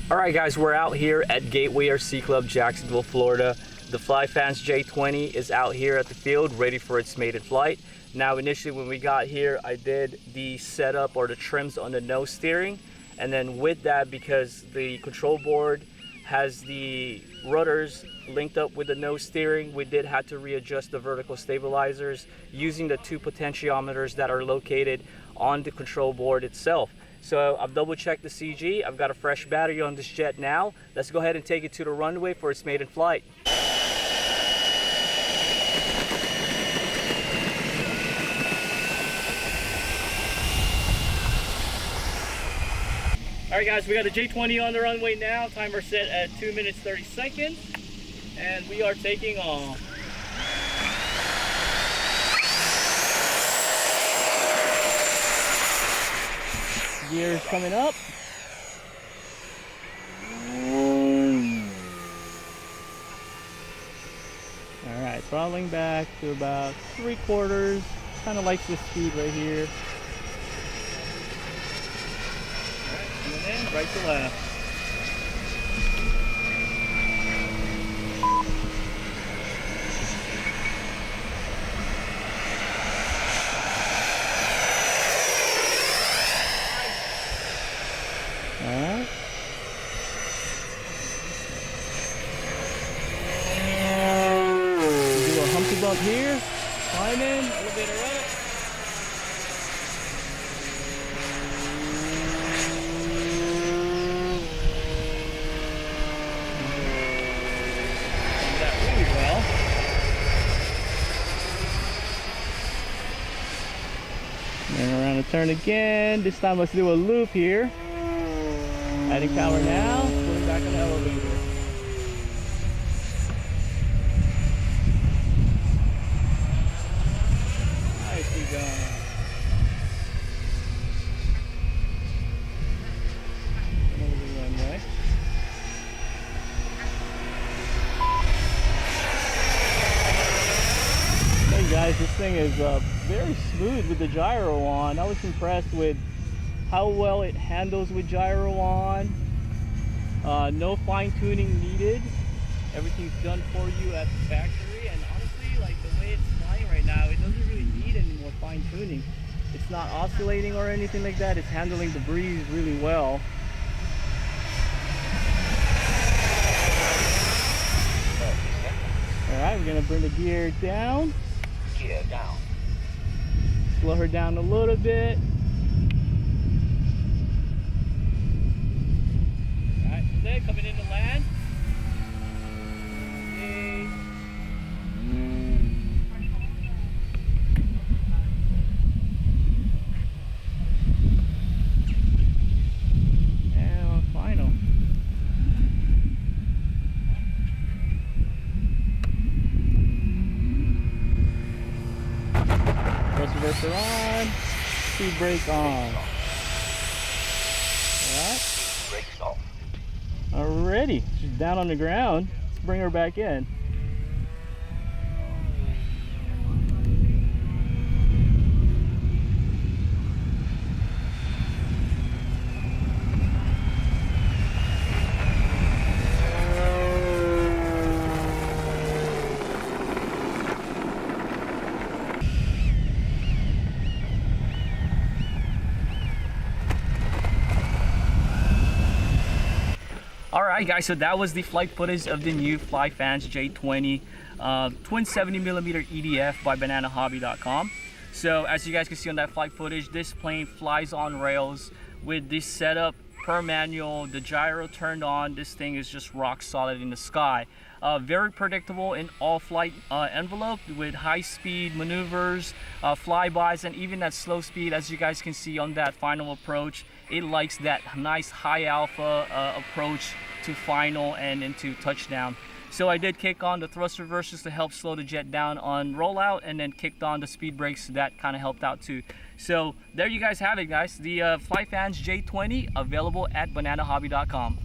All right, guys, we're out here at Gateway RC Club, Jacksonville, Florida. The FlyFans J-20 is out here at the field, ready for its maiden flight. Now, initially when we got here, I did the setup or the trims on the nose steering. And then with that, because the control board has the rudders linked up with the nose steering, we did have to readjust the vertical stabilizers using the two potentiometers that are located on the control board itself. So I've double checked the CG. I've got a fresh battery on this jet now. Let's go ahead and take it to the runway for its maiden flight. All right, guys, we got the J-20 on the runway now. Timer set at 2 minutes 30 seconds, and we are taking off. Gears coming up. All right, throttling back to about 3/4. Kind of likes this speed right here. All right, coming in, right to left. Alright. Do a humpty bump here. Climb in, elevator up. Did that really well. And around the turn again. This time let's do a loop here. Adding power now, pulling back on the elevator. Nicely done. Over the runway. Hey guys, this thing is very smooth with the gyro on. I was impressed with how well it handles with gyro on. No fine tuning needed. Everything's done for you at the factory, and honestly, like the way it's flying right now, it doesn't really need any more fine tuning. It's not oscillating or anything like that. It's handling the breeze really well. All right, we're gonna bring the gear down. Gear down. Slow her down a little bit. Coming in to land. Okay. And final. Thrust reverser on. Speed brake on. Alright. Brakes off. Alrighty, she's down on the ground. Let's bring her back in. Alright guys, so that was the flight footage of the new FlyFans J-20 twin 70mm EDF by bananahobby.com. So as you guys can see on that flight footage, this plane flies on rails with this setup per manual, the gyro turned on. This thing is just rock solid in the sky. Very predictable in all flight envelope with high speed maneuvers, flybys, and even at slow speed. As you guys can see on that final approach, it likes that nice high alpha approach to final and into touchdown. So I did kick on the thrust reversers to help slow the jet down on rollout, and then kicked on the speed brakes. That kind of helped out too. So there you guys have it, guys. The FlyFans J-20 available at bananahobby.com.